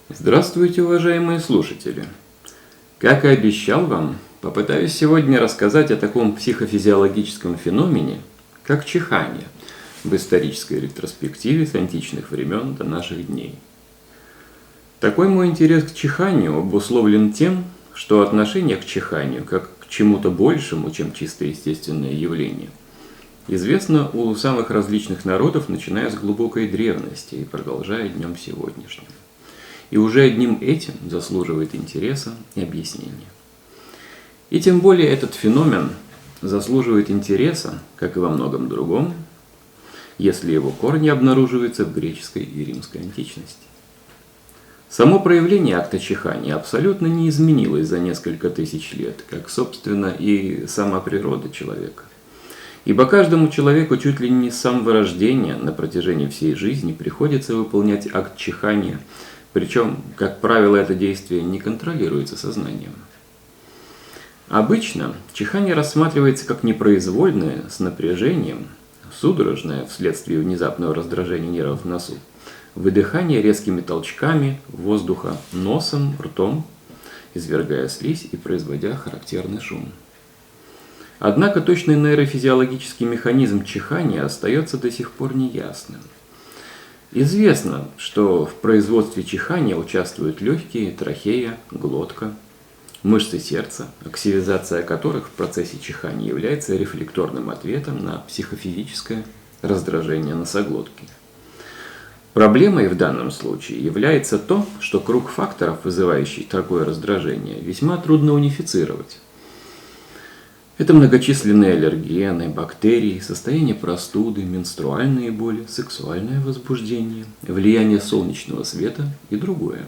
Здравствуйте, уважаемые слушатели! Как и обещал вам, попытаюсь сегодня рассказать о таком психофизиологическом феномене, как чихание, в исторической ретроспективе с античных времен до наших дней. Такой мой интерес к чиханию обусловлен тем, что отношение к чиханию, как к чему-то большему, чем чисто естественное явление, известно у самых различных народов, начиная с глубокой древности и продолжая днем сегодняшним. И уже одним этим заслуживает интереса и объяснения. И тем более этот феномен заслуживает интереса, как и во многом другом, если его корни обнаруживаются в греческой и римской античности. Само проявление акта чихания абсолютно не изменилось за несколько тысяч лет, как, собственно, и сама природа человека. Ибо каждому человеку чуть ли не с самого рождения на протяжении всей жизни приходится выполнять акт чихания. Причем, как правило, это действие не контролируется сознанием. Обычно чихание рассматривается как непроизвольное, с напряжением, судорожное вследствие внезапного раздражения нервов в носу, выдыхание резкими толчками воздуха носом, ртом, извергая слизь и производя характерный шум. Однако точный нейрофизиологический механизм чихания остается до сих пор неясным. Известно, что в производстве чихания участвуют легкие, трахея, глотка, мышцы сердца, активизация которых в процессе чихания является рефлекторным ответом на психофизическое раздражение носоглотки. Проблемой в данном случае является то, что круг факторов, вызывающих такое раздражение, весьма трудно унифицировать. Это многочисленные аллергены, бактерии, состояние простуды, менструальные боли, сексуальное возбуждение, влияние солнечного света и другое.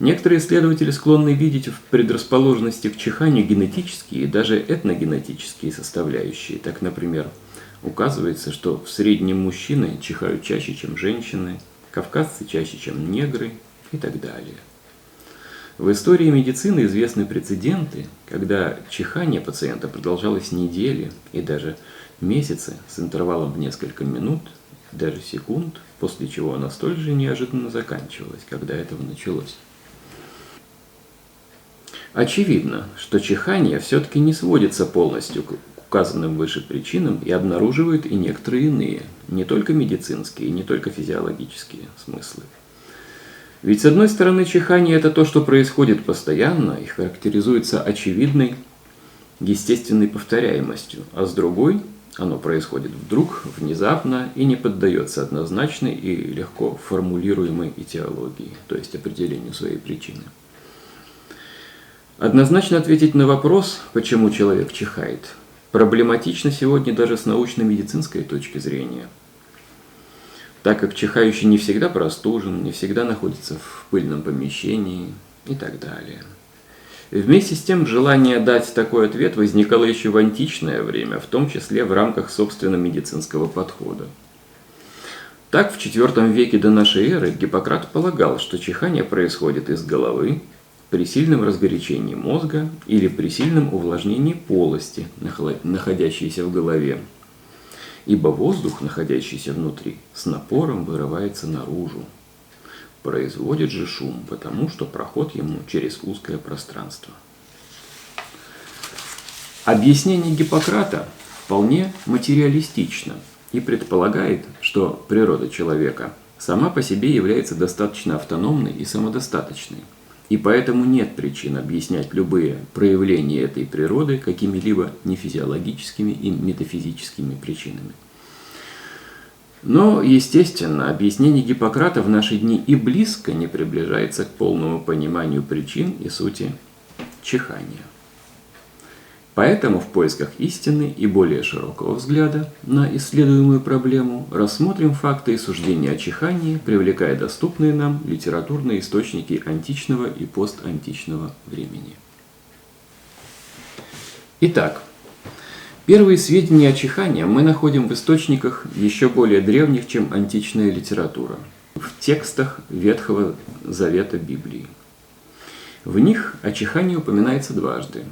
Некоторые исследователи склонны видеть в предрасположенности к чиханию генетические и даже этногенетические составляющие. Так, например, указывается, что в среднем мужчины чихают чаще, чем женщины, кавказцы чаще, чем негры и так далее. В истории медицины известны прецеденты, когда чихание пациента продолжалось недели и даже месяцы с интервалом в несколько минут, даже секунд, после чего оно столь же неожиданно заканчивалось, когда этого началось. Очевидно, что чихание все-таки не сводится полностью к указанным выше причинам и обнаруживает и некоторые иные, не только медицинские, не только физиологические смыслы. Ведь, с одной стороны, чихание – это то, что происходит постоянно и характеризуется очевидной естественной повторяемостью, а с другой – оно происходит вдруг, внезапно и не поддается однозначной и легко формулируемой этиологии, то есть определению своей причины. Однозначно ответить на вопрос, почему человек чихает, проблематично сегодня даже с научно-медицинской точки зрения, так как чихающий не всегда простужен, не всегда находится в пыльном помещении и так далее. Вместе с тем, желание дать такой ответ возникало еще в античное время, в том числе в рамках собственно медицинского подхода. Так, в IV веке до нашей эры Гиппократ полагал, что чихание происходит из головы при сильном разгорячении мозга или при сильном увлажнении полости, находящейся в голове, ибо воздух, находящийся внутри, с напором вырывается наружу. Производит же шум, потому что проход ему через узкое пространство. Объяснение Гиппократа вполне материалистично и предполагает, что природа человека сама по себе является достаточно автономной и самодостаточной, и поэтому нет причин объяснять любые проявления этой природы какими-либо нефизиологическими и метафизическими причинами. Но, естественно, объяснение Гиппократа в наши дни и близко не приближается к полному пониманию причин и сути чихания. Поэтому в поисках истины и более широкого взгляда на исследуемую проблему рассмотрим факты и суждения о чихании, привлекая доступные нам литературные источники античного и постантичного времени. Итак, первые сведения о чихании мы находим в источниках еще более древних, чем античная литература, в текстах Ветхого Завета Библии. В них о чихании упоминается дважды.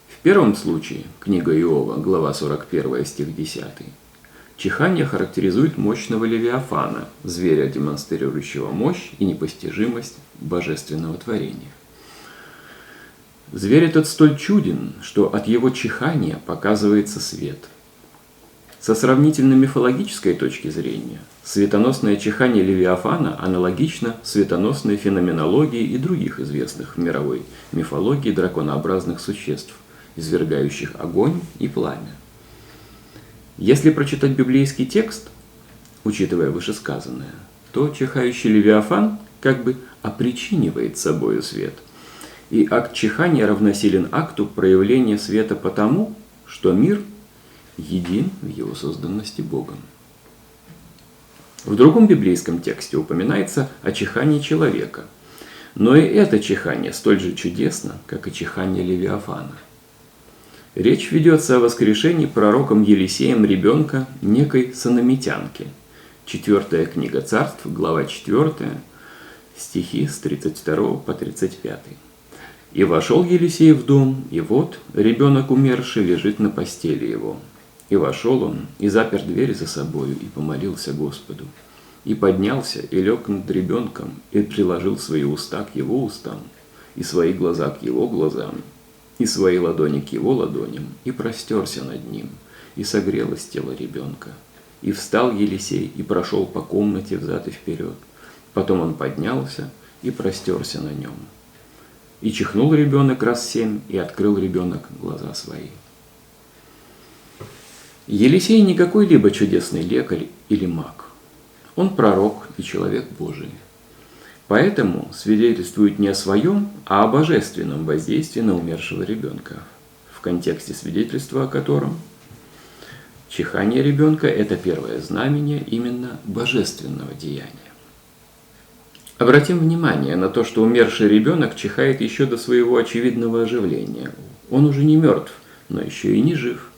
В первом случае, книга Иова, глава 41, стих 10, Чихание характеризует мощного левиафана, зверя, демонстрирующего мощь и непостижимость божественного творения. Зверь этот столь чуден, что от его чихания показывается свет. Со сравнительно-мифологической точки зрения, светоносное чихание Левиафана аналогично светоносной феноменологии и других известных в мировой мифологии драконообразных существ, извергающих огонь и пламя. Если прочитать библейский текст, учитывая вышесказанное, то чихающий Левиафан как бы опричинивает собою свет. И акт чихания равносилен акту проявления света потому, что мир един в его созданности Богом. В другом библейском тексте упоминается о чихании человека, но и это чихание столь же чудесно, как и чихание Левиафана. Речь ведется о воскрешении пророком Елисеем ребенка некой санамитянки. 4 книга Царств, глава 4, стихи с 32 по 35. «И вошел Елисей в дом, и вот ребенок умерший лежит на постели его. И вошел он, и запер дверь за собою, и помолился Господу. И поднялся, и лег над ребенком, и приложил свои уста к его устам, и свои глаза к его глазам, и свои ладони к его ладоням, и простерся над ним, и согрелось тело ребенка. И встал Елисей, и прошел по комнате взад и вперед. Потом он поднялся, и простерся на нем. И чихнул ребенок раз 7, и открыл ребенок глаза свои». Елисей не какой-либо чудесный лекарь или маг. Он пророк и человек Божий. Поэтому свидетельствует не о своем, а о божественном воздействии на умершего ребенка, в контексте свидетельства о котором чихание ребенка – это первое знамение именно божественного деяния. Обратим внимание на то, что умерший ребенок чихает еще до своего очевидного оживления. Он уже не мертв, но еще и не жив.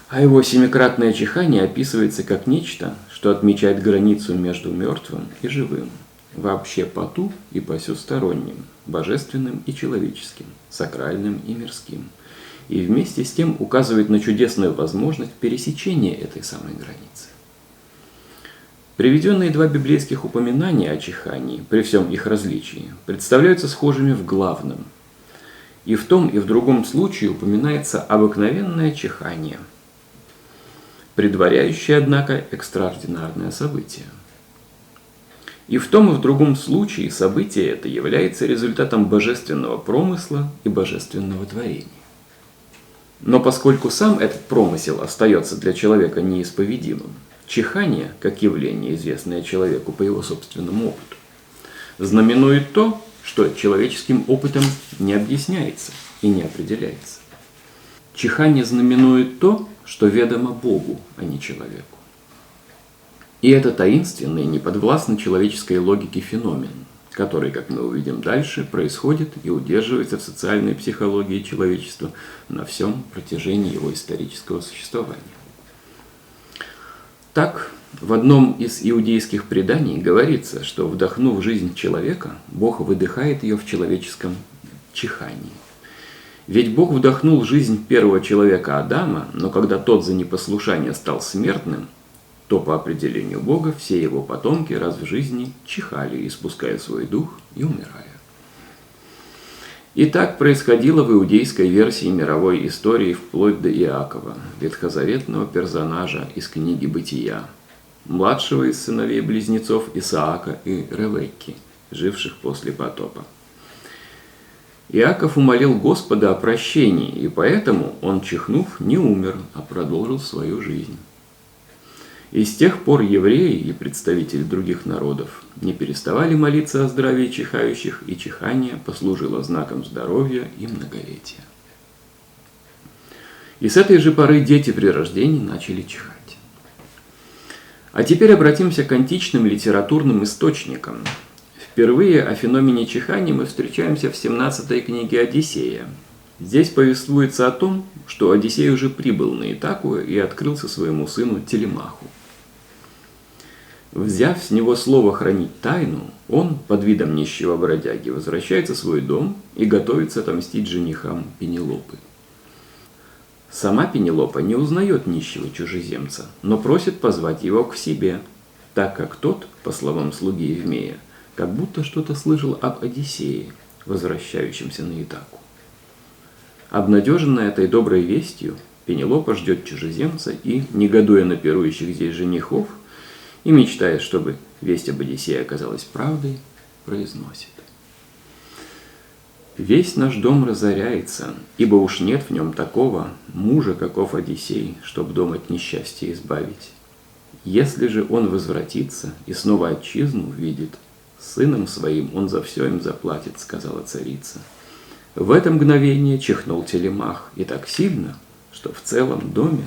А его семикратное чихание описывается как нечто, что отмечает границу между мертвым и живым, вообще поту и посюсторонним, божественным и человеческим, сакральным и мирским, и вместе с тем указывает на чудесную возможность пересечения этой самой границы. Приведенные 2 библейских упоминания о чихании, при всем их различии, представляются схожими в главном. И в том, и в другом случае упоминается обыкновенное чихание, предваряющее, однако, экстраординарное событие. И в том, и в другом случае событие это является результатом божественного промысла и божественного творения. Но поскольку сам этот промысел остается для человека неисповедимым, чихание, как явление, известное человеку по его собственному опыту, знаменует то, что человеческим опытом не объясняется и не определяется. Чихание знаменует то, что ведомо Богу, а не человеку. И это таинственный, неподвластный человеческой логике феномен, который, как мы увидим дальше, происходит и удерживается в социальной психологии человечества на всем протяжении его исторического существования. Так, в одном из иудейских преданий говорится, что, вдохнув жизнь человека, Бог выдыхает ее в человеческом чихании. Ведь Бог вдохнул жизнь первого человека Адама, но когда тот за непослушание стал смертным, то по определению Бога все его потомки раз в жизни чихали, испуская свой дух и умирая. И так происходило в иудейской версии мировой истории вплоть до Иакова, ветхозаветного персонажа из книги «Бытия», младшего из сыновей-близнецов Исаака и Ревекки, живших после потопа. Иаков умолил Господа о прощении, и поэтому он, чихнув, не умер, а продолжил свою жизнь. И с тех пор евреи и представители других народов не переставали молиться о здравии чихающих, и чихание послужило знаком здоровья и многолетия. И с этой же поры дети при рождении начали чихать. А теперь обратимся к античным литературным источникам. Впервые о феномене чихания мы встречаемся в 17 книге Одиссея. Здесь повествуется о том, что Одиссей уже прибыл на Итаку и открылся своему сыну Телемаху. Взяв с него слово хранить тайну, он, под видом нищего бродяги, возвращается в свой дом и готовится отомстить женихам Пенелопы. Сама Пенелопа не узнает нищего чужеземца, но просит позвать его к себе, так как тот, по словам слуги Евмея, как будто что-то слышал об Одиссее, возвращающемся на Итаку. Обнадеженная этой доброй вестью, Пенелопа ждет чужеземца и, негодуя на пирующих здесь женихов, и мечтая, чтобы весть об Одиссее оказалась правдой, произносит: «Весь наш дом разоряется, ибо уж нет в нем такого мужа, каков Одиссей, чтоб дом от несчастья избавить. Если же он возвратится и снова отчизну увидит, сыном своим он за все им заплатит», — сказала царица. В это мгновение чихнул Телемах, и так сильно, что в целом доме,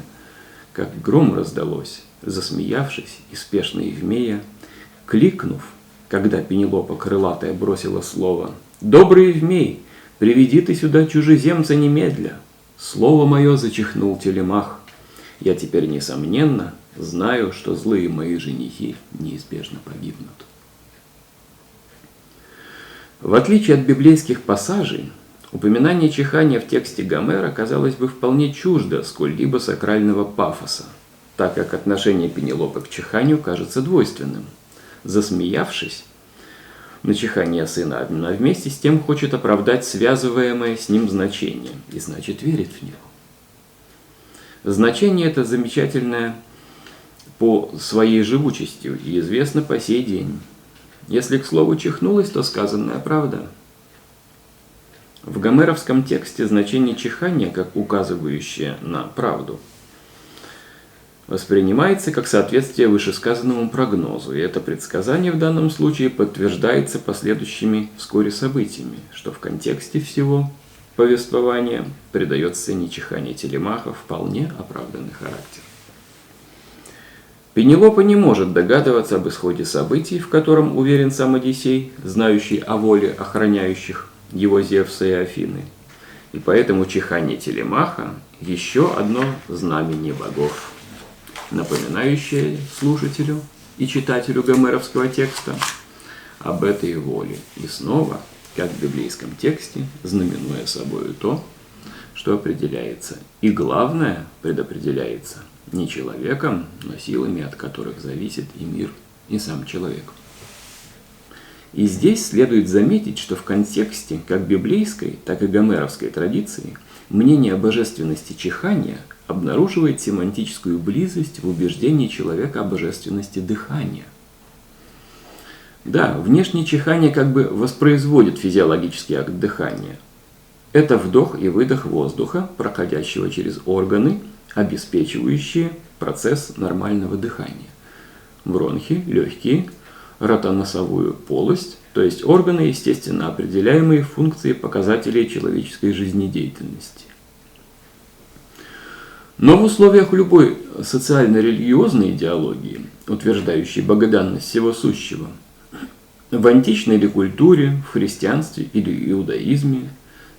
как гром раздалось, засмеявшись и спешно Евмея, кликнув, когда Пенелопа крылатая бросила слово: «Добрый Евмей, приведи ты сюда чужеземца немедля!» Слово мое зачихнул Телемах. Я теперь, несомненно, знаю, что злые мои женихи неизбежно погибнут. В отличие от библейских пассажей, упоминание чихания в тексте Гомера, казалось бы, вполне чуждо сколь-либо сакрального пафоса, так как отношение Пенелопы к чиханию кажется двойственным. Засмеявшись на чихание сына, она вместе с тем хочет оправдать связываемое с ним значение, и значит верит в него. Значение это замечательное по своей живучести и известно по сей день. Если к слову чихнулось, то сказанная правда. В гомеровском тексте значение чихания, как указывающее на правду, воспринимается как соответствие вышесказанному прогнозу, и это предсказание в данном случае подтверждается последующими вскоре событиями, что в контексте всего повествования придает сцене чихания Телемаха вполне оправданный характер. Пенелопа не может догадываться об исходе событий, в котором уверен сам Одиссей, знающий о воле охраняющих его Зевса и Афины, и поэтому чихание Телемаха – еще одно знамение богов, напоминающее слушателю и читателю гомеровского текста об этой воле, и снова, как в библейском тексте, знаменуя собою то, что определяется, и главное, предопределяется не человеком, но силами, от которых зависит и мир, и сам человек. И здесь следует заметить, что в контексте как библейской, так и гомеровской традиции мнение о божественности чихания обнаруживает семантическую близость в убеждении человека о божественности дыхания. Да, внешнее чихание как бы воспроизводит физиологический акт дыхания. Это вдох и выдох воздуха, проходящего через органы, обеспечивающие процесс нормального дыхания. Бронхи, легкие, ротоносовую полость, то есть органы, естественно определяемые функции показателей человеческой жизнедеятельности. Но в условиях любой социально-религиозной идеологии, утверждающей богоданность всего сущего, в античной ли культуре, в христианстве или иудаизме,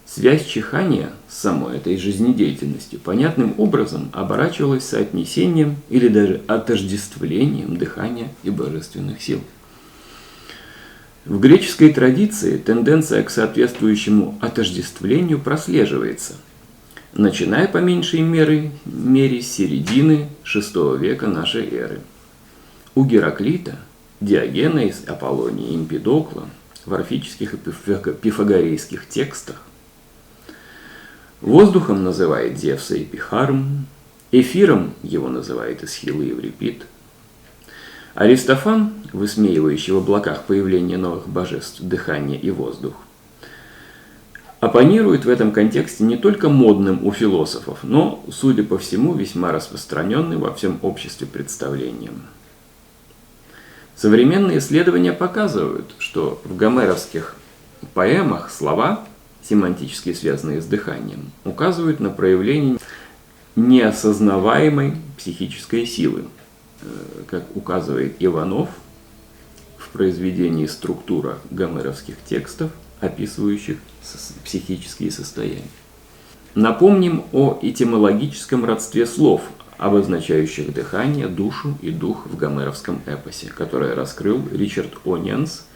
связь чихания с самой этой жизнедеятельностью понятным образом оборачивалась соотнесением или даже отождествлением дыхания и божественных сил. В греческой традиции тенденция к соответствующему отождествлению прослеживается, начиная по меньшей мере с середины VI века нашей эры. У Гераклита, Диогена из Аполлонии и Эмпидокла в орфических и пифагорейских текстах воздухом называет Зевса Эпихарм, эфиром его называет Эсхил и Еврипид. Аристофан, высмеивающий в облаках появление новых божеств дыхание и воздух, оппонирует в этом контексте не только модным у философов, но, судя по всему, весьма распространенным во всем обществе представлением. Современные исследования показывают, что в гомеровских поэмах слова, семантически связанные с дыханием, указывают на проявление неосознаваемой психической силы, как указывает Иванов в произведении «Структура гомеровских текстов, описывающих психические состояния». Напомним о этимологическом родстве слов, обозначающих дыхание, душу и дух в гомеровском эпосе, которое раскрыл Ричард Онианс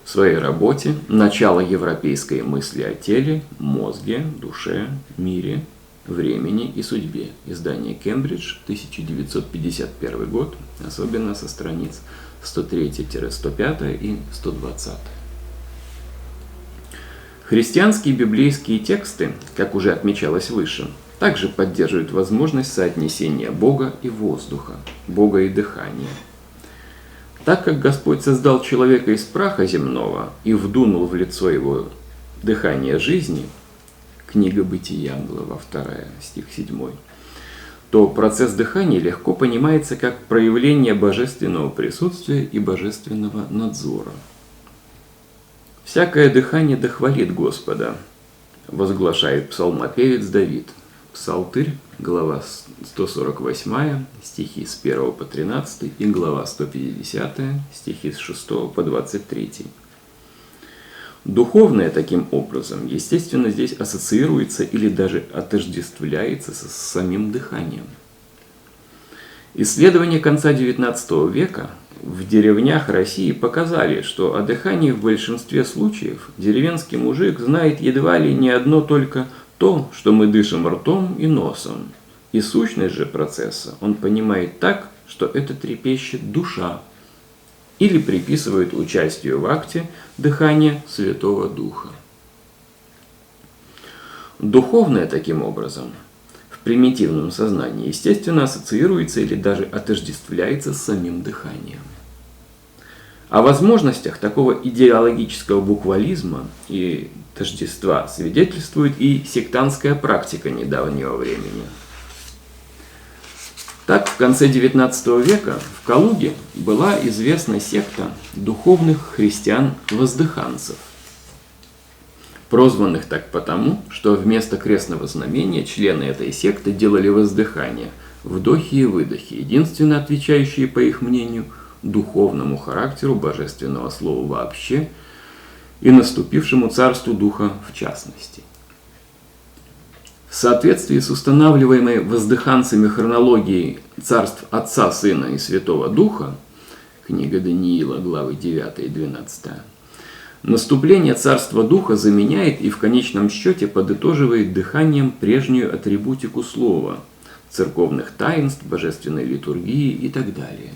в своей работе «Начало европейской мысли о теле, мозге, душе, мире времени и судьбе. Издание «Кембридж», 1951 год, особенно со страниц 103-105 и 120. Христианские библейские тексты, как уже отмечалось выше, также поддерживают возможность соотнесения Бога и воздуха, Бога и дыхания. Так как Господь создал человека из праха земного и вдунул в лицо его дыхание жизни, книга Бытия, глава 2, стих 7, то процесс дыхания легко понимается как проявление божественного присутствия и божественного надзора. «Всякое дыхание дохвалит Господа», возглашает псалмопевец Давид. Псалтырь, глава 148, стихи с 1 по 13 и глава 150, стихи с 6 по 23. Духовное, таким образом, естественно, здесь ассоциируется или даже отождествляется с самим дыханием. Исследования конца XIX века в деревнях России показали, что о дыхании в большинстве случаев деревенский мужик знает едва ли не одно только то, что мы дышим ртом и носом. И сущность же процесса он понимает так, что это трепещет душа, или приписывает участию в акте дыхания Святого Духа. Духовное, таким образом, в примитивном сознании, естественно, ассоциируется или даже отождествляется с самим дыханием. О возможностях такого идеологического буквализма и тождества свидетельствует и сектантская практика недавнего времени. Так, в конце XIX века в Калуге была известна секта духовных христиан-воздыханцев, прозванных так потому, что вместо крестного знамения члены этой секты делали воздыхания, вдохи и выдохи, единственно отвечающие, по их мнению, духовному характеру божественного слова вообще и наступившему царству Духа в частности. В соответствии с устанавливаемой воздыханцами хронологией царств Отца, Сына и Святого Духа, книга Даниила, главы 9 и 12, наступление Царства Духа заменяет и в конечном счете подытоживает дыханием прежнюю атрибутику слова, церковных таинств, божественной литургии и так далее.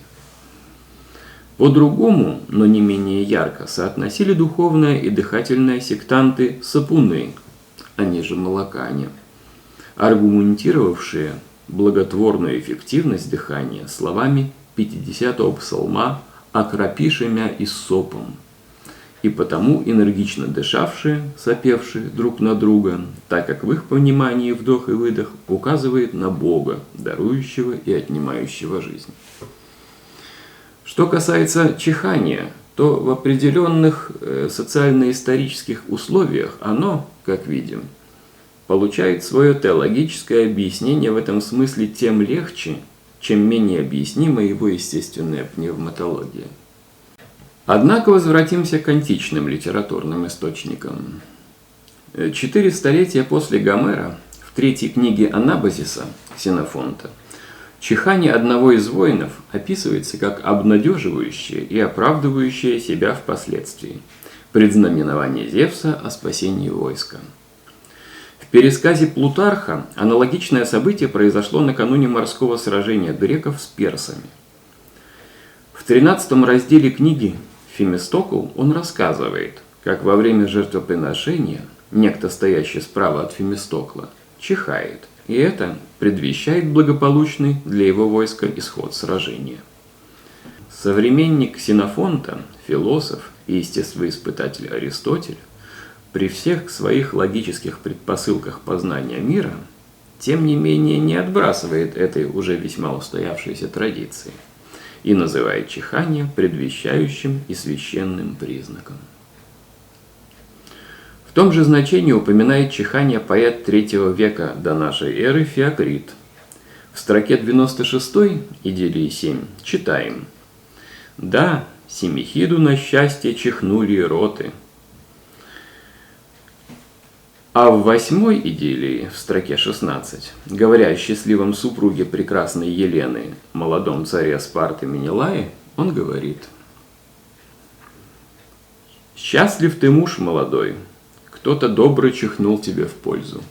По-другому, но не менее ярко, соотносили духовное и дыхательное сектанты-сапуны, они же молокане, аргументировавшие благотворную эффективность дыхания словами 50-го псалма «Окропиши мя иссопом», и потому энергично дышавшие, сопевшие друг на друга, так как в их понимании вдох и выдох указывает на Бога, дарующего и отнимающего жизнь. Что касается чихания, то в определенных социально-исторических условиях оно, как видим, получает свое теологическое объяснение в этом смысле тем легче, чем менее объяснима его естественная пневматология. Однако возвратимся к античным литературным источникам. 4 столетия после Гомера, в третьей книге Анабазиса Ксенофонта, чихание одного из воинов описывается как обнадеживающее и оправдывающее себя впоследствии, предзнаменование Зевса о спасении войска. В пересказе Плутарха аналогичное событие произошло накануне морского сражения греков с персами. В 13 разделе книги Фемистокл он рассказывает, как во время жертвоприношения некто, стоящий справа от Фемистокла, чихает, и это предвещает благополучный для его войска исход сражения. Современник Ксенофонта, философ и естествоиспытатель Аристотель, при всех своих логических предпосылках познания мира, тем не менее не отбрасывает этой уже весьма устоявшейся традиции и называет чихание предвещающим и священным признаком. В том же значении упоминает чихание поэт III века до нашей эры Феокрит. В строке 96 идиллии 7 читаем: «Да, Семихиду на счастье чихнули роты». А в 8 идиллии, в строке 16, говоря о счастливом супруге прекрасной Елены, молодом царе Спарты Менелае, он говорит: «Счастлив ты, муж молодой, кто-то добрый чихнул тебе в пользу».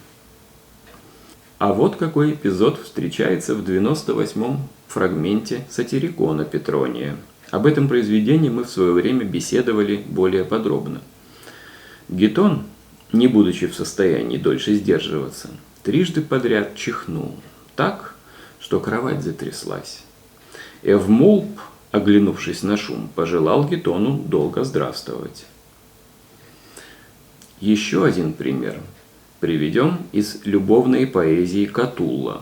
А вот какой эпизод встречается в 98-м фрагменте Сатирикона Петрония. Об этом произведении мы в свое время беседовали более подробно. Гетон, не будучи в состоянии дольше сдерживаться, трижды подряд чихнул так, что кровать затряслась. Эвмулп, оглянувшись на шум, пожелал Гетону долго здравствовать. Еще один пример приведем из любовной поэзии Катулла.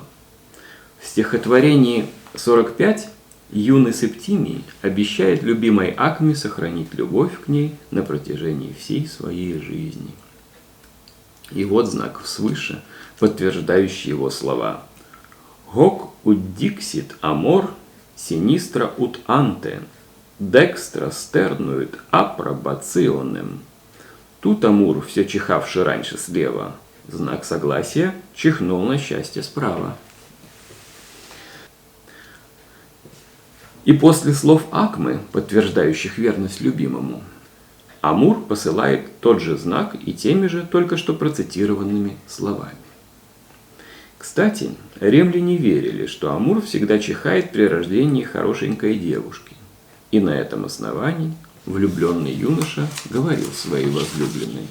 В стихотворении 45 юный Септимий обещает любимой Акме сохранить любовь к ней на протяжении всей своей жизни. И вот знак свыше, подтверждающий его слова. «Hoc ut dixit amor sinistra ut ante, dextra sternuit approbationem». Тут Амур, все чихавший раньше слева, в знак согласия чихнул на счастье справа. И после слов Акмы, подтверждающих верность любимому, Амур посылает тот же знак и теми же только что процитированными словами. Кстати, римляне верили, что Амур всегда чихает при рождении хорошенькой девушки. И на этом основании влюбленный юноша говорил своей возлюбленной: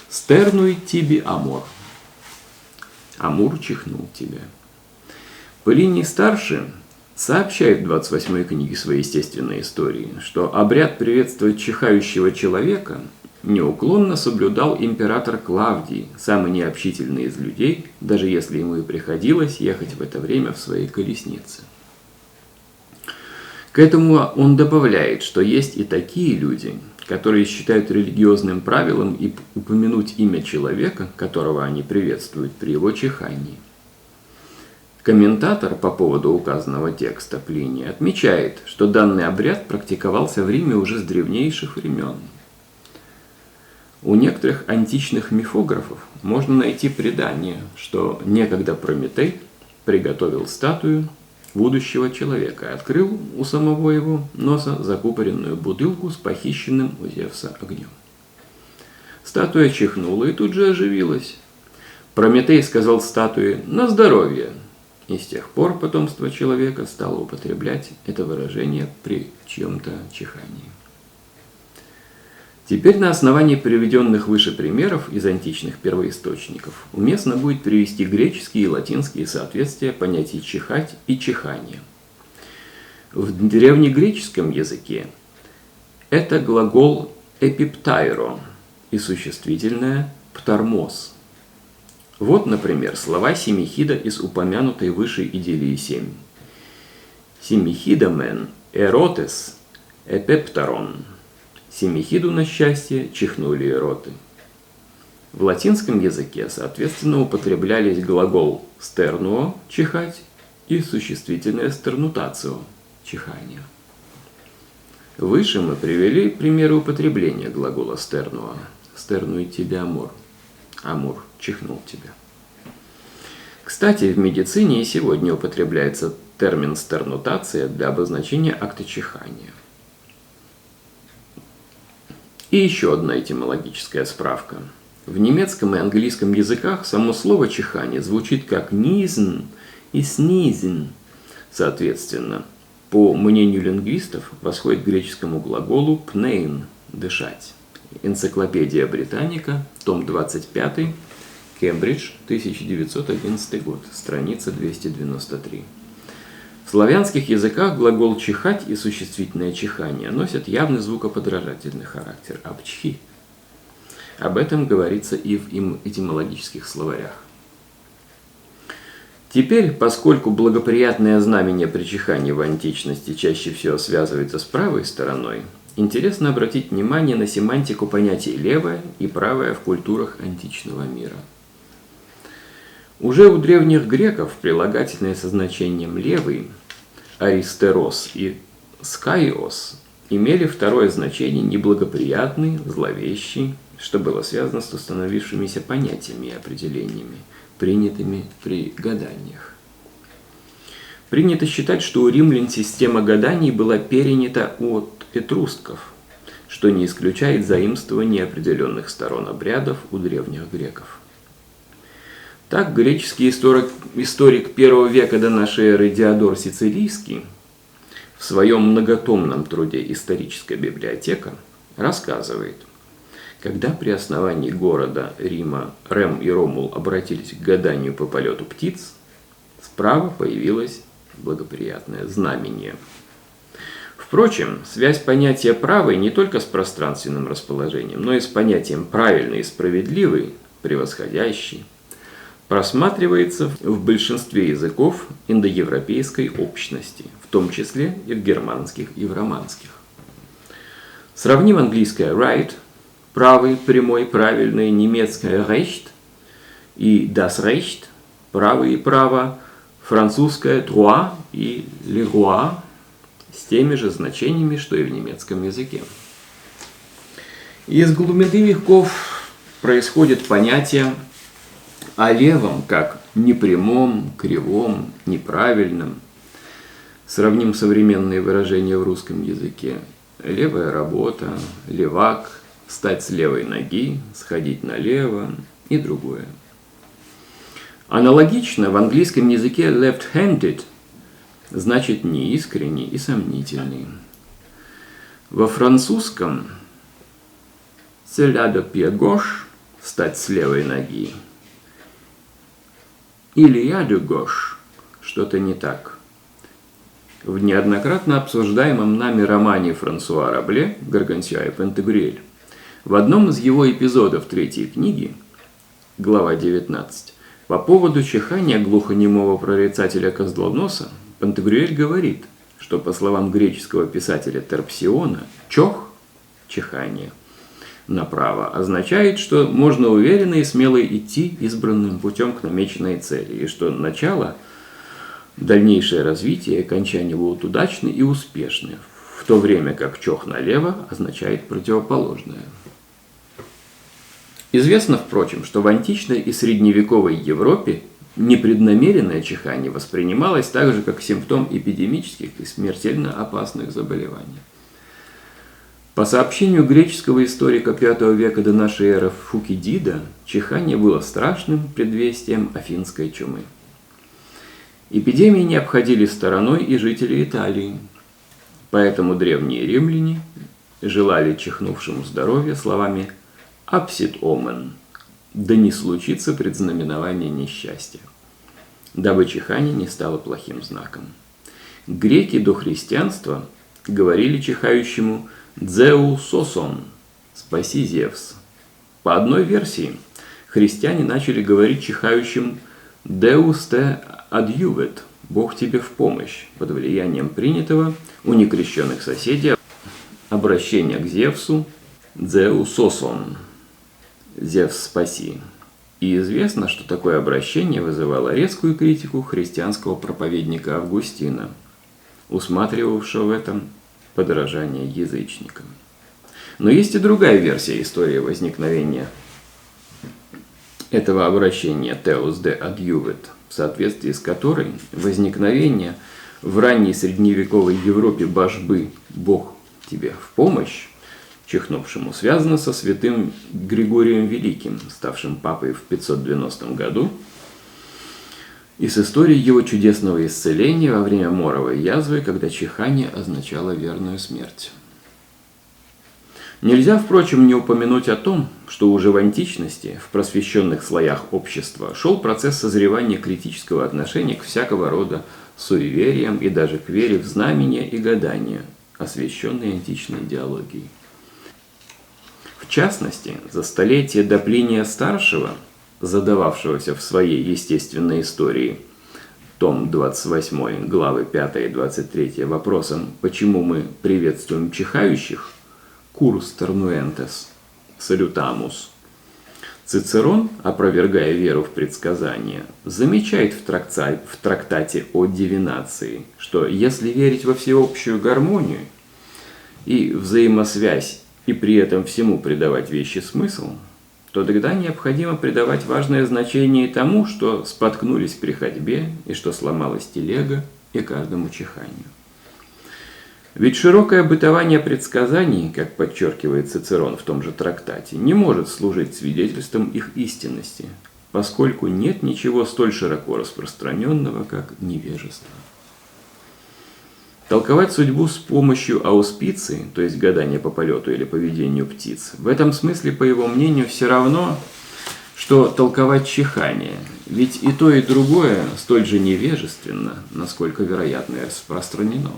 «Стернуй тебе, Амур». Амур чихнул тебе. Плиний Старший сообщает в 28 книге своей естественной истории, что обряд приветствовать чихающего человека неуклонно соблюдал император Клавдий, самый необщительный из людей, даже если ему и приходилось ехать в это время в своей колеснице. К этому он добавляет, что есть и такие люди, которые считают религиозным правилом и упомянуть имя человека, которого они приветствуют при его чихании. Комментатор по поводу указанного текста Плиний отмечает, что данный обряд практиковался в Риме уже с древнейших времен. У некоторых античных мифографов можно найти предание, что некогда Прометей приготовил статую будущего человека, открыл у самого его носа закупоренную бутылку с похищенным у Зевса огнем. Статуя чихнула и тут же оживилась. Прометей сказал статуе «на здоровье», и с тех пор потомство человека стало употреблять это выражение при чьем-то чихании. Теперь на основании приведенных выше примеров из античных первоисточников уместно будет привести греческие и латинские соответствия понятий чихать и чихание. В древнегреческом языке это глагол эпиптайро и существительное птормос. Вот, например, слова Семихида из упомянутой выше идиллии 7. Семихидамен эротес эпепторон. Семихиду на счастье чихнули эроты. В латинском языке, соответственно, употреблялись глагол стернуо – чихать и существительное стернутацио – чихание. Выше мы привели примеры употребления глагола стернуо. Стернуй тебе, Амур. Амур чихнул тебя. Кстати, в медицине и сегодня употребляется термин стернутация для обозначения акта чихания. И еще одна этимологическая справка. В немецком и английском языках само слово чихание звучит как низен и снизен. Соответственно, по мнению лингвистов, восходит к греческому глаголу пнейн – дышать. Энциклопедия Британика, том 25, Кембридж, 1911 год, страница 293. В славянских языках глагол чихать и существительное чихание носят явный звукоподражательный характер – апчхи. Об этом говорится и в этимологических словарях. Теперь, поскольку благоприятное знамение при чихании в античности чаще всего связывается с правой стороной, интересно обратить внимание на семантику понятий «левое» и «правое» в культурах античного мира. Уже у древних греков прилагательные со значением «левый» аристерос и скайос имели второе значение неблагоприятный, зловещий, что было связано с установившимися понятиями и определениями, принятыми при гаданиях. Принято считать, что у римлян система гаданий была перенята от этрусков, что не исключает заимствование определенных сторон обрядов у древних греков. Так греческий историк первого века до нашей эры Диодор Сицилийский в своем многотомном труде «Историческая библиотека» рассказывает, когда при основании города Рима Рем и Ромул обратились к гаданию по полету птиц, справа появилось благоприятное знамение. Впрочем, связь понятия «правый» не только с пространственным расположением, но и с понятием «правильный» и «справедливый», «превосходящий», просматривается в большинстве языков индоевропейской общности, в том числе и в германских и в романских. Сравним английское right – правый, прямой, правильный, немецкое recht и das Recht – правый и право, французское droit и le droit с теми же значениями, что и в немецком языке. Из глубины веков происходит понятие о левом как непрямом, кривом, неправильном. Сравним современные выражения в русском языке. Левая работа, левак, встать с левой ноги, сходить налево и другое. Аналогично в английском языке left-handed значит неискренний и сомнительный. Во французском cela de pied gauche – встать с левой ноги. Или я de gauche – что-то не так. В неоднократно обсуждаемом нами романе Франсуа Рабле «Гаргантюа и Пантагрюэль» в одном из его эпизодов третьей книги, глава 19, по поводу чихания глухонемого прорицателя Козлоноса, Пантагрюэль говорит, что, по словам греческого писателя Терпсиона, чох – чихание – направо означает, что можно уверенно и смело идти избранным путем к намеченной цели, и что начало, дальнейшее развитие и окончание будут удачны и успешны, в то время как чох налево означает противоположное. Известно, впрочем, что в античной и средневековой Европе непреднамеренное чихание воспринималось так же, как симптом эпидемических и смертельно опасных заболеваний. По сообщению греческого историка V века до нашей эры Фукидида, чихание было страшным предвестием афинской чумы. Эпидемии не обходили стороной и жители Италии, поэтому древние римляне желали чихнувшему здоровья словами «absit omen» – «да не случится предзнаменование несчастья», дабы чихание не стало плохим знаком. Греки до христианства говорили чихающему «Дзеу сосон» – «спаси Зевс». По одной версии, христиане начали говорить чихающим «Deus te adjuvet» – «Бог тебе в помощь» под влиянием принятого у некрещенных соседей обращения к Зевсу «Дзеу сосон» – «Зевс спаси». И известно, что такое обращение вызывало резкую критику христианского проповедника Августина, усматривавшего в этом подражание язычникам. Но есть и другая версия истории возникновения этого обращения «Теос де адъювет», в соответствии с которой возникновение в ранней средневековой Европе божбы «Бог тебе в помощь» чихнувшему связано со святым Григорием Великим, ставшим папой в 590 году, и с историей его чудесного исцеления во время моровой язвы, когда чихание означало верную смерть. Нельзя, впрочем, не упомянуть о том, что уже в античности, в просвещенных слоях общества, шел процесс созревания критического отношения к всякого рода суевериям и даже к вере в знамения и гадания, освященной античной идеологией. В частности, за столетие до Плиния Старшего, задававшегося в своей естественной истории, том 28, главы 5 и 23, вопросом «Почему мы приветствуем чихающих?» «Cursus ternuentes salutamus». Цицерон, опровергая веру в предсказания, замечает в трактате о дивинации, что если верить во всеобщую гармонию и взаимосвязь и при этом всему придавать вещи смысл, то тогда необходимо придавать важное значение и тому, что споткнулись при ходьбе, и что сломалась телега, и каждому чиханию. Ведь широкое бытование предсказаний, как подчеркивает Цицерон в том же трактате, не может служить свидетельством их истинности, поскольку нет ничего столь широко распространенного, как невежество. Толковать судьбу с помощью ауспиции, то есть гадания по полету или поведению птиц, в этом смысле, по его мнению, все равно, что толковать чихание, ведь и то, и другое столь же невежественно, насколько вероятно и распространено.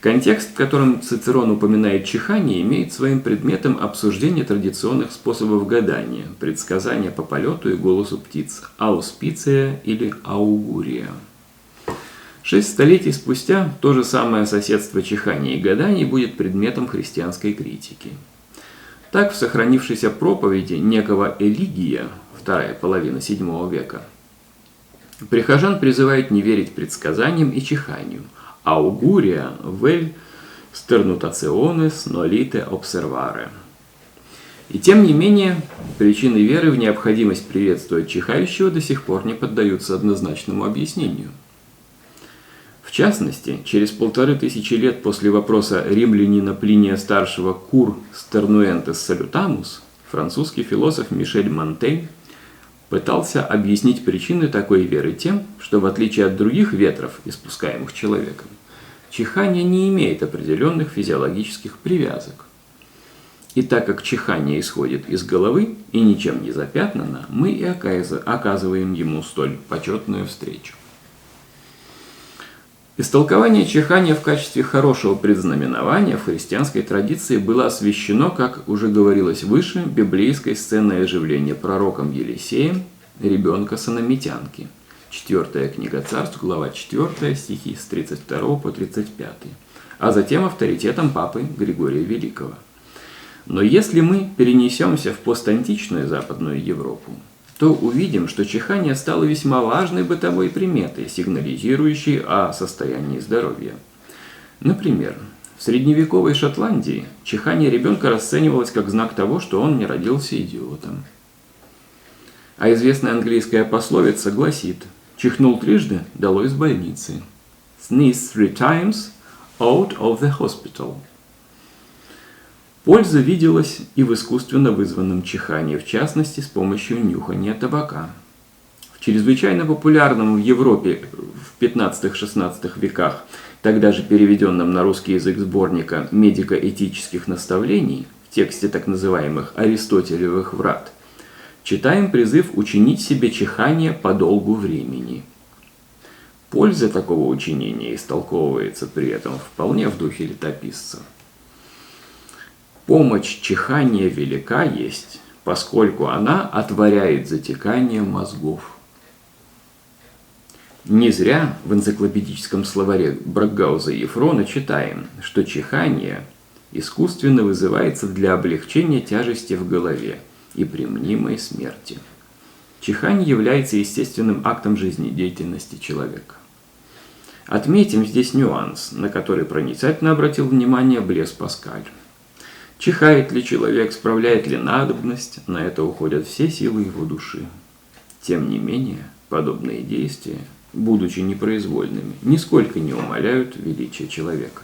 Контекст, в котором Цицерон упоминает чихание, имеет своим предметом обсуждение традиционных способов гадания, предсказания по полету и голосу птиц, ауспиция или аугурия. 6 столетий спустя то же самое соседство чихания и гаданий будет предметом христианской критики. Так, в сохранившейся проповеди некого Элигия, вторая половина VII века, прихожан призывает не верить предсказаниям и чиханию, аугурия vel sternutationes nolite observare. И тем не менее, причины веры в необходимость приветствовать чихающего до сих пор не поддаются однозначному объяснению. В частности, через 1500 лет после вопроса римлянина Плиния Старшего «Cur sternuentes salutamus» французский философ Мишель Монтень пытался объяснить причины такой веры тем, что в отличие от других ветров, испускаемых человеком, чихание не имеет определенных физиологических привязок. И так как чихание исходит из головы и ничем не запятнано, мы и оказываем ему столь почетную встречу. Истолкование чихания в качестве хорошего предзнаменования в христианской традиции было освящено, как уже говорилось выше, библейской сценой оживления пророком Елисеем ребенка синомитянки. 4 книга Царств, глава 4, стихи с 32 по 35, а затем авторитетом папы Григория Великого. Но если мы перенесемся в постантичную Западную Европу, то увидим, что чихание стало весьма важной бытовой приметой, сигнализирующей о состоянии здоровья. Например, в средневековой Шотландии чихание ребенка расценивалось как знак того, что он не родился идиотом. А известная английская пословица гласит: «Чихнул трижды, дало из больницы». Sneeze 3 times, out of the hospital. Польза виделась и в искусственно вызванном чихании, в частности, с помощью нюхания табака. В чрезвычайно популярном в Европе в 15-16 веках, тогда же переведенном на русский язык сборника медико-этических наставлений, в тексте так называемых Аристотелевых врат, читаем призыв учинить себе чихание по долгу времени. Польза такого учинения истолковывается при этом вполне в духе летописца. Помощь чихания велика есть, поскольку она отворяет затекание мозгов. Не зря в энциклопедическом словаре Брагауза и Ефрона читаем, что чихание искусственно вызывается для облегчения тяжести в голове и при мнимой смерти. Чихание является естественным актом жизнедеятельности человека. Отметим здесь нюанс, на который проницательно обратил внимание Блес Паскаль. Чихает ли человек, справляет ли надобность, на это уходят все силы его души. Тем не менее, подобные действия, будучи непроизвольными, нисколько не умаляют величия человека.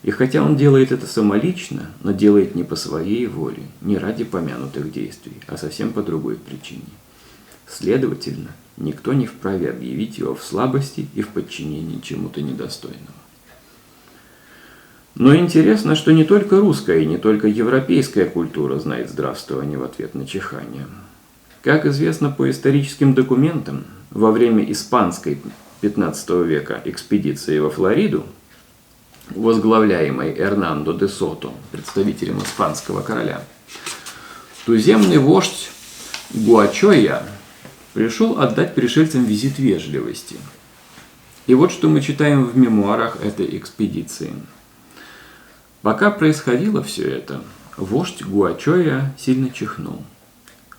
И хотя он делает это самолично, но делает не по своей воле, не ради помянутых действий, а совсем по другой причине. Следовательно, никто не вправе объявить его в слабости и в подчинении чему-то недостойному. Но интересно, что не только русская и не только европейская культура знает здравствование в ответ на чихание. Как известно по историческим документам, во время испанской XV века экспедиции во Флориду, возглавляемой Эрнандо де Сото, представителем испанского короля, туземный вождь Гуачойя пришел отдать пришельцам визит вежливости. И вот что мы читаем в мемуарах этой экспедиции. Пока происходило все это, вождь Гуачойя сильно чихнул.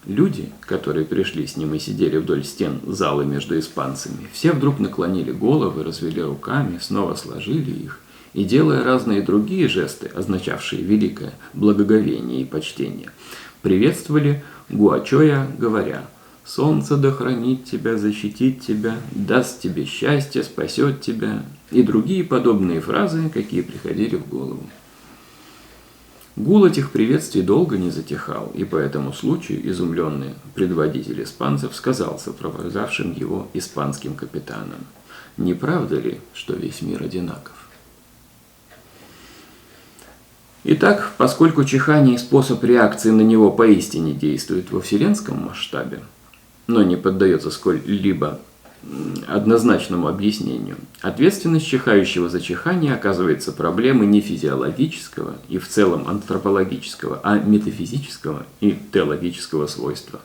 Люди, которые пришли с ним и сидели вдоль стен зала между испанцами, все вдруг наклонили головы, развели руками, снова сложили их, и, делая разные другие жесты, означавшие великое благоговение и почтение, приветствовали Гуачойя, говоря: «Солнце да хранит тебя, защитит тебя, даст тебе счастье, спасет тебя», и другие подобные фразы, какие приходили в голову. Гул этих приветствий долго не затихал, и по этому случаю изумленный предводитель испанцев сказал сопровождавшим его испанским капитанам: «Не правда ли, что весь мир одинаков?» Итак, поскольку чихание и способ реакции на него поистине действует во вселенском масштабе, но не поддается сколь-либо однозначному объяснению, ответственность чихающего за чихание оказывается проблемой не физиологического и в целом антропологического, а метафизического и теологического свойства.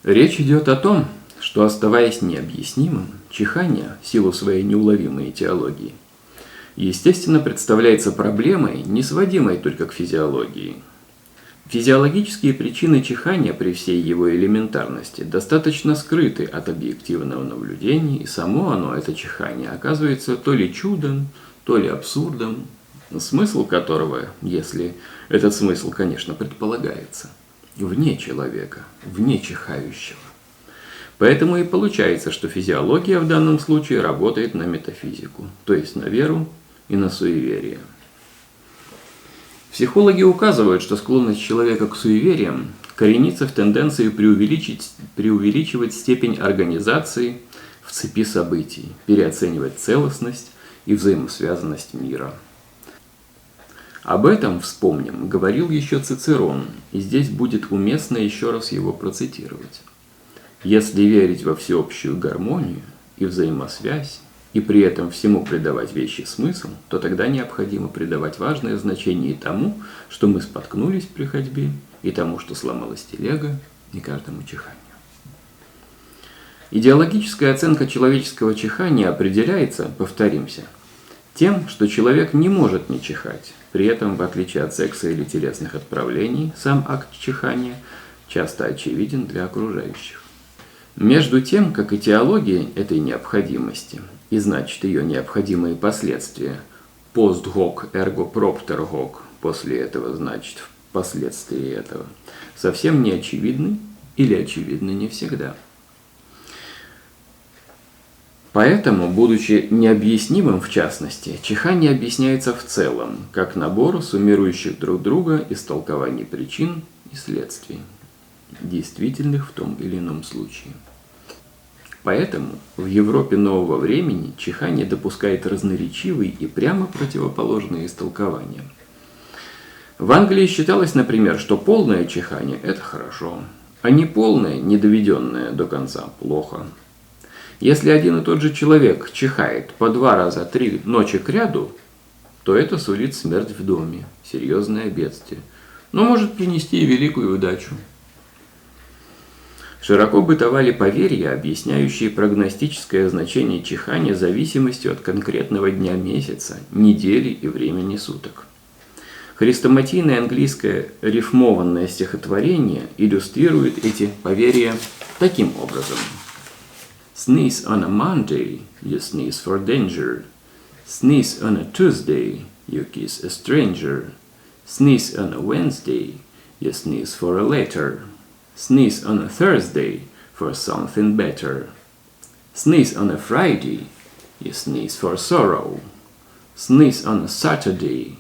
Речь идет о том, что, оставаясь необъяснимым, чихание, в силу своей неуловимой этиологии, естественно, представляется проблемой, не сводимой только к физиологии. Физиологические причины чихания при всей его элементарности достаточно скрыты от объективного наблюдения, и само оно, это чихание, оказывается то ли чудом, то ли абсурдом, смысл которого, если этот смысл, конечно, предполагается, вне человека, вне чихающего. Поэтому и получается, что физиология в данном случае работает на метафизику, то есть на веру и на суеверие. Психологи указывают, что склонность человека к суевериям коренится в тенденции преувеличивать степень организации в цепи событий, переоценивать целостность и взаимосвязанность мира. Об этом, вспомним, говорил еще Цицерон, и здесь будет уместно еще раз его процитировать. «Если верить во всеобщую гармонию и взаимосвязь, и при этом всему придавать вещий смысл, то тогда необходимо придавать важное значение и тому, что мы споткнулись при ходьбе, и тому, что сломалась телега, и каждому чиханию». Идеологическая оценка человеческого чихания определяется, повторимся, тем, что человек не может не чихать. При этом, в отличие от секса или телесных отправлений, сам акт чихания часто очевиден для окружающих. Между тем, как и теология этой необходимости, и значит ее необходимые последствия, post hoc ergo propter hoc, после этого значит впоследствии этого, совсем не очевидны или очевидны не всегда. Поэтому, будучи необъяснимым в частности, чихание объясняется в целом, как набор суммирующих друг друга истолкований причин и следствий, действительных в том или ином случае. Поэтому в Европе нового времени чихание допускает разноречивые и прямо противоположные истолкования. В Англии считалось, например, что полное чихание – это хорошо, а неполное, недоведенное до конца – плохо. Если один и тот же человек чихает по 2 раза 3 ночи кряду, то это сулит смерть в доме, серьезное бедствие, но может принести и великую удачу. Широко бытовали поверья, объясняющие прогностическое значение чихания зависимостью от конкретного дня месяца, недели и времени суток. Хрестоматийное английское рифмованное стихотворение иллюстрирует эти поверья таким образом. Sneeze on a Monday, you sneeze for danger. Sneeze on a Tuesday, you kiss a stranger. Sneeze on a Wednesday, you sneeze for a letter. Sneeze on a Thursday for something better. Sneeze on a Friday, you sneeze for sorrow. Sneeze on a Saturday,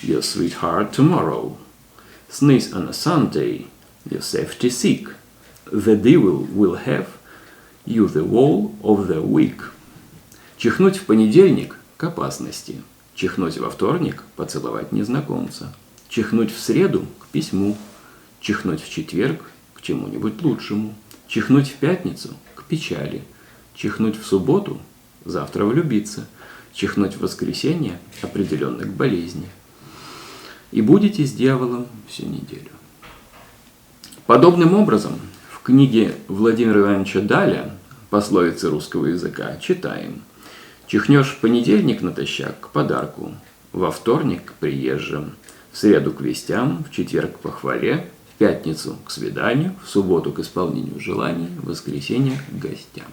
your sweetheart tomorrow. Sneeze on a Sunday, your safety seek. The devil will have you the whole of the week. Чихнуть в понедельник – к опасности. Чихнуть во вторник – поцеловать незнакомца. Чихнуть в среду – к письму. Чихнуть в четверг – к чему-нибудь лучшему. Чихнуть в пятницу – к печали. Чихнуть в субботу – завтра влюбиться. Чихнуть в воскресенье – определенно к болезни. И будете с дьяволом всю неделю. Подобным образом, в книге Владимира Ивановича Даля «Пословицы русского языка» читаем: «Чихнешь в понедельник натощак к подарку, во вторник к приезжим, в среду к вестям, в четверг к похвале, в пятницу к свиданию, в субботу к исполнению желаний, в воскресенье к гостям».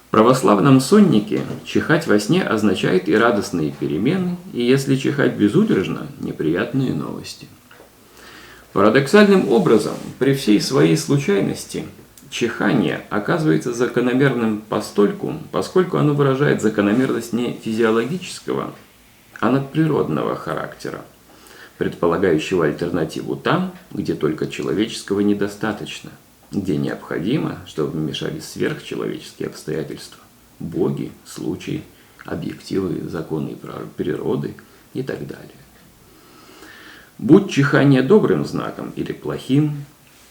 В православном соннике чихать во сне означает и радостные перемены, и если чихать безудержно, неприятные новости. Парадоксальным образом, при всей своей случайности, чихание оказывается закономерным постольку, поскольку оно выражает закономерность не физиологического, а надприродного характера. предполагающего альтернативу там, где только человеческого недостаточно, где необходимо, чтобы вмешались сверхчеловеческие обстоятельства, боги, случаи, объективы, законы природы и так далее. Будь чихание добрым знаком или плохим,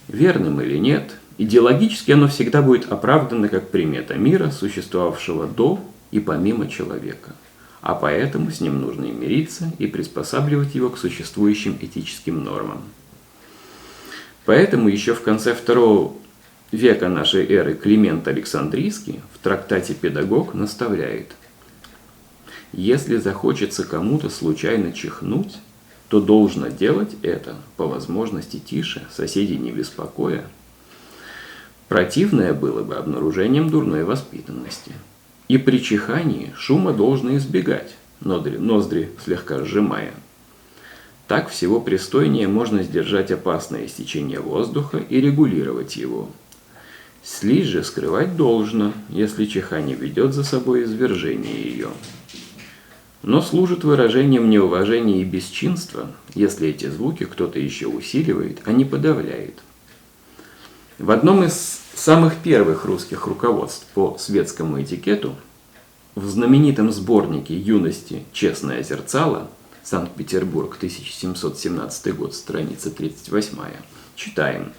верным или нет, идеологически оно всегда будет оправдано как примета мира, существовавшего до и помимо человека, а поэтому с ним нужно и мириться, и приспосабливать его к существующим этическим нормам. Поэтому еще в конце II века нашей эры Климент Александрийский в трактате «Педагог» наставляет: если захочется кому-то случайно чихнуть, то должно делать это по возможности тише, соседей не беспокоя. Противное было бы обнаружением дурной воспитанности. И при чихании шума должно избегать, ноздри слегка сжимая. Так всего пристойнее можно сдержать опасное истечение воздуха и регулировать его. Слизь же скрывать должно, если чихание ведет за собой извержение ее. Но служит выражением неуважения и бесчинства, если эти звуки кто-то еще усиливает, а не подавляет. В одном из самых первых русских руководств по светскому этикету, в знаменитом сборнике «Юности. Честное зерцало», Санкт-Петербург, 1717 год, страница 38, читаем: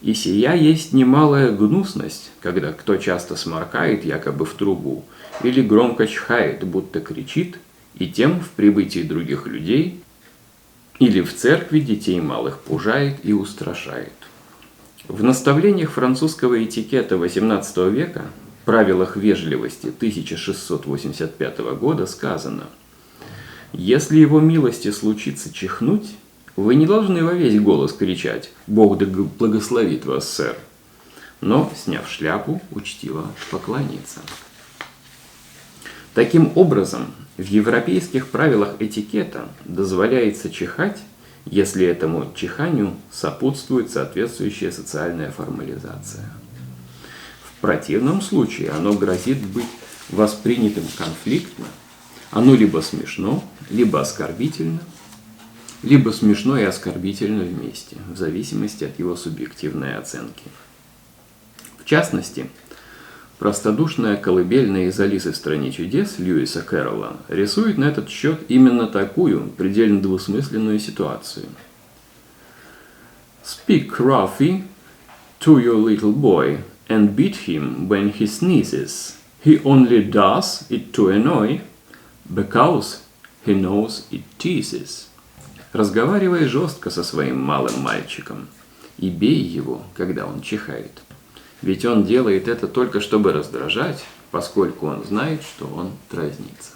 «И сия есть немалая гнусность, когда кто часто сморкает якобы в трубу, или громко чихает, будто кричит, и тем в прибытии других людей, или в церкви детей малых пужает и устрашает». В наставлениях французского этикета XVIII века, правилах вежливости 1685 года сказано: «Если его милости случится чихнуть, вы не должны во весь голос кричать: «Бог да благословит вас, сэр», но, сняв шляпу, учтиво поклониться». Таким образом, в европейских правилах этикета дозволяется чихать, если этому чиханию сопутствует соответствующая социальная формализация. В противном случае оно грозит быть воспринятым конфликтно, оно либо смешно, либо оскорбительно, либо смешно и оскорбительно вместе, в зависимости от его субъективной оценки. В частности, простодушная колыбельная из «Алисы в стране чудес» Льюиса Кэрролла рисует на этот счет именно такую предельно двусмысленную ситуацию. «Speak, Ralphie, to your little boy, and beat him when he sneezes. He only does it to annoy, because he knows it teases». Разговаривай жестко со своим малым мальчиком и бей его, когда он чихает. Ведь он делает это только чтобы раздражать, поскольку он знает, что он дразнится.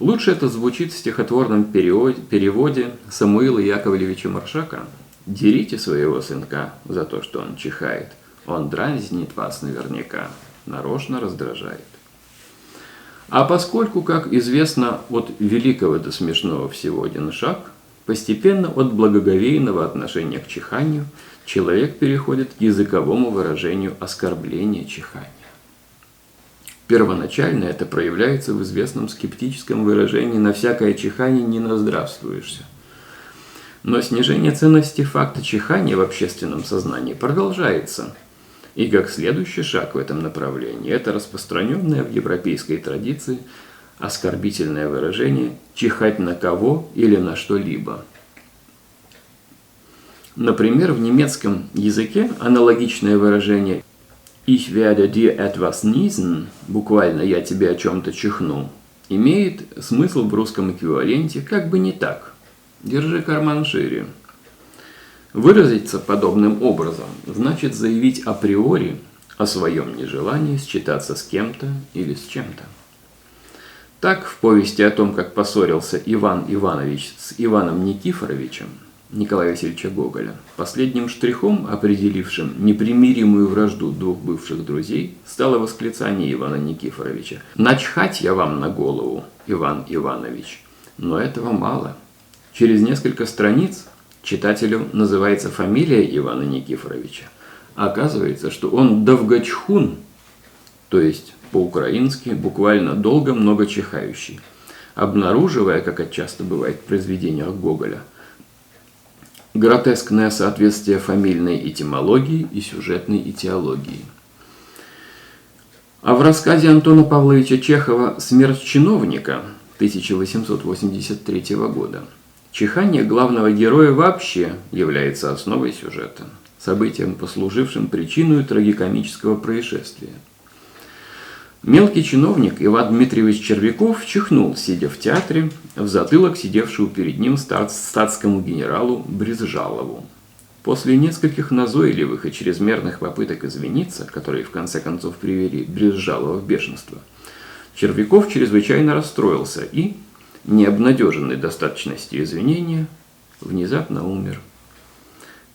Лучше это звучит в стихотворном переводе Самуила Яковлевича Маршака. «Дерите своего сынка за то, что он чихает. Он дразнит вас наверняка, нарочно раздражает». А поскольку, как известно, от великого до смешного всего один шаг, постепенно от благоговейного отношения к чиханию человек переходит к языковому выражению оскорбления чихания. Первоначально это проявляется в известном скептическом выражении «на всякое чихание не наздравствуешься». Но снижение ценности факта чихания в общественном сознании продолжается. И как следующий шаг в этом направлении – это распространенное в европейской традиции оскорбительное выражение «чихать на кого или на что-либо». Например, в немецком языке аналогичное выражение «Ich werde dir etwas niesen», буквально «я тебе о чем-то чихну», имеет смысл в русском эквиваленте как бы не так. Держи карман шире. Выразиться подобным образом значит заявить априори о своем нежелании считаться с кем-то или с чем-то. Так, в повести о том, как поссорился Иван Иванович с Иваном Никифоровичем Николая Васильевича Гоголя, последним штрихом, определившим непримиримую вражду двух бывших друзей, стало восклицание Ивана Никифоровича: «Начхать я вам на голову, Иван Иванович!» Но этого мало. Через несколько страниц читателю называется фамилия Ивана Никифоровича. Оказывается, что он Довгачхун, то есть по-украински буквально долго много чихающий. обнаруживая, как это часто бывает в произведениях Гоголя, гротескное соответствие фамильной этимологии и сюжетной этиологии. А в рассказе Антона Павловича Чехова «Смерть чиновника» 1883 года чихание главного героя вообще является основой сюжета, событием, послужившим причиной трагикомического происшествия. Мелкий чиновник Иван Дмитриевич Червяков чихнул, сидя в театре, в затылок сидевшему перед ним статскому генералу Брезжалову. После нескольких назойливых и чрезмерных попыток извиниться, которые в конце концов привели Брезжалова в бешенство, Червяков чрезвычайно расстроился и, не обнадеженный достаточностью извинения, внезапно умер.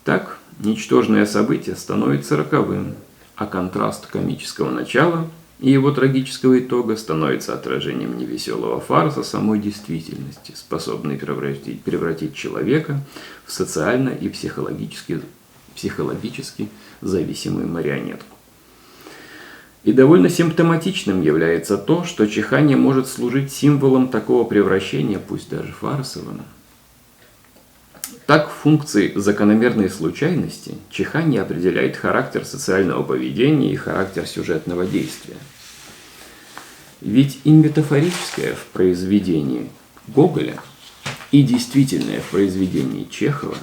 Так, ничтожное событие становится роковым, а контраст комического начала и его трагического итога становится отражением невеселого фарса самой действительности, способной превратить человека в социально и психологически зависимую марионетку. И довольно симптоматичным является то, что чихание может служить символом такого превращения, пусть даже фарсовым. Так, в функции закономерной случайности чихание определяет характер социального поведения и характер сюжетного действия. Ведь и метафорическое в произведении Гоголя, и действительное в произведении Чехова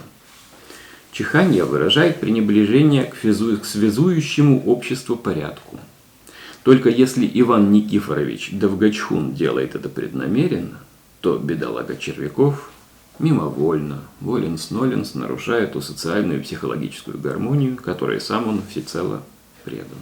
чихание выражает пренебрежение к связующему обществу порядку. Только если Иван Никифорович Довгачхун делает это преднамеренно, то бедолага Червяков мимовольно, воленс-ноленс нарушает ту социальную и психологическую гармонию, которой сам он всецело предан.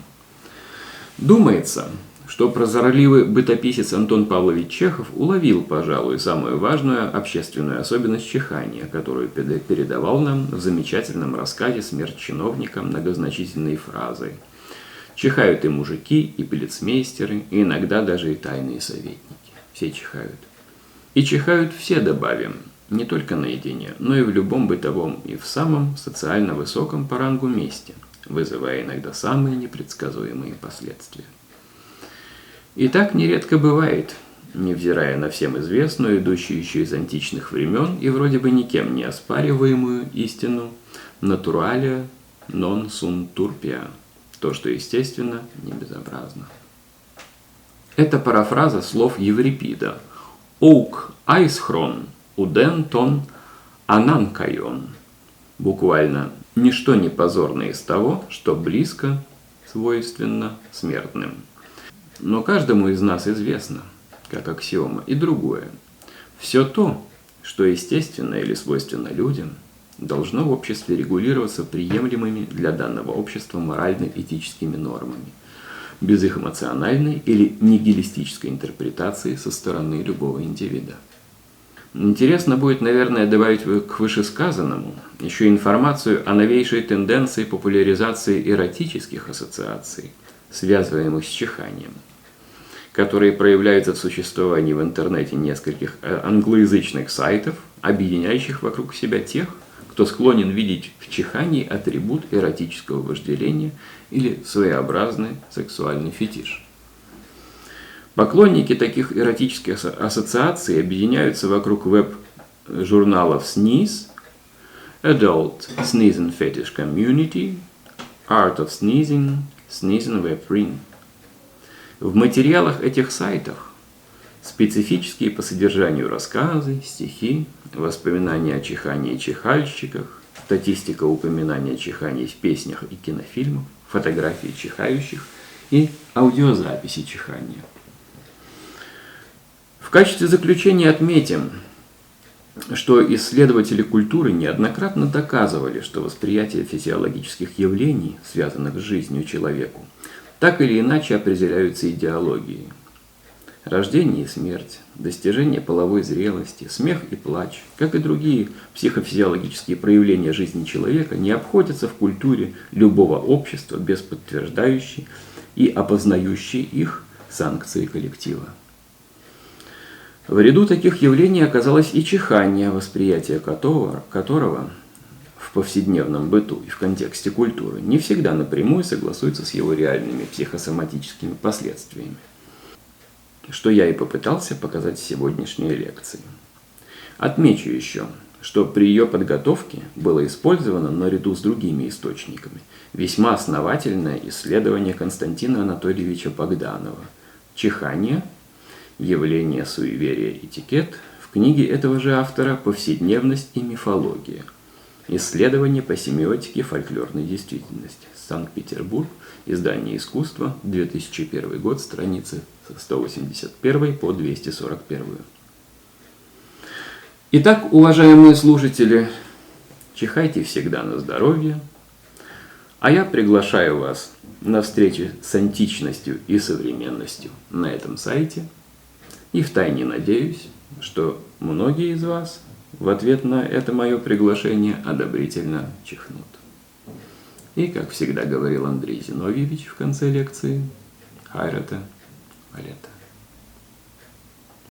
Думается, что прозорливый бытописец Антон Павлович Чехов уловил, пожалуй, самую важную общественную особенность чихания, которую передавал нам в замечательном рассказе «Смерть чиновника» многозначительной фразой: «Чихают и мужики, и полицмейстеры, и иногда даже и тайные советники. Все чихают. И чихают все, добавим, не только наедине, но и в любом бытовом и в самом социально высоком по рангу месте, вызывая иногда самые непредсказуемые последствия». И так нередко бывает, невзирая на всем известную, идущую еще из античных времен и вроде бы никем не оспариваемую истину «натуралия non sunt turpia», то, что естественно, не безобразно. Это парафраза слов Еврипида «Оук айсхрон уден тон ананкайон», буквально «ничто не позорно из того, что близко свойственно смертным». Но каждому из нас известно, как аксиома, и другое. Все то, что естественно или свойственно людям, должно в обществе регулироваться приемлемыми для данного общества морально-этическими нормами, без их эмоциональной или нигилистической интерпретации со стороны любого индивида. Интересно будет, наверное, добавить к вышесказанному еще информацию о новейшей тенденции популяризации эротических ассоциаций, связываемых с чиханием, которые проявляются в существовании в интернете нескольких англоязычных сайтов, объединяющих вокруг себя тех, кто склонен видеть в чихании атрибут эротического вожделения или своеобразный сексуальный фетиш. Поклонники таких эротических ассоциаций объединяются вокруг веб-журналов Sneeze, Adult Sneezing Fetish Community, Art of Sneezing, Sneezing Web Ring. В материалах этих сайтов специфические по содержанию рассказы, стихи, воспоминания о чихании и чихальщиках, статистика упоминания чихания в песнях и кинофильмах, фотографии чихающих и аудиозаписи чихания. В качестве заключения отметим, что исследователи культуры неоднократно доказывали, что восприятие физиологических явлений, связанных с жизнью человека, так или иначе определяются идеологией. Рождение и смерть, достижение половой зрелости, смех и плач, как и другие психофизиологические проявления жизни человека, не обходятся в культуре любого общества без подтверждающей и опознающей их санкции коллектива. В ряду таких явлений оказалось и чихание, восприятие которого в повседневном быту и в контексте культуры не всегда напрямую согласуется с его реальными психосоматическими последствиями. что я и попытался показать в сегодняшней лекции. Отмечу еще, что при ее подготовке было использовано, наряду с другими источниками, весьма основательное исследование Константина Анатольевича Богданова «Чихание. Явление суеверия этикет» в книге этого же автора «Повседневность и мифология. Исследование по семиотике фольклорной действительности. Санкт-Петербург. Издание «Искусство», 2001 год, страницы со 181 по 241. Итак, уважаемые слушатели, чихайте всегда на здоровье, а я приглашаю вас на встречи с античностью и современностью на этом сайте и втайне надеюсь, что многие из вас в ответ на это мое приглашение одобрительно чихнут. И, как всегда говорил Андрей Зиновьевич в конце лекции, хайрата валета.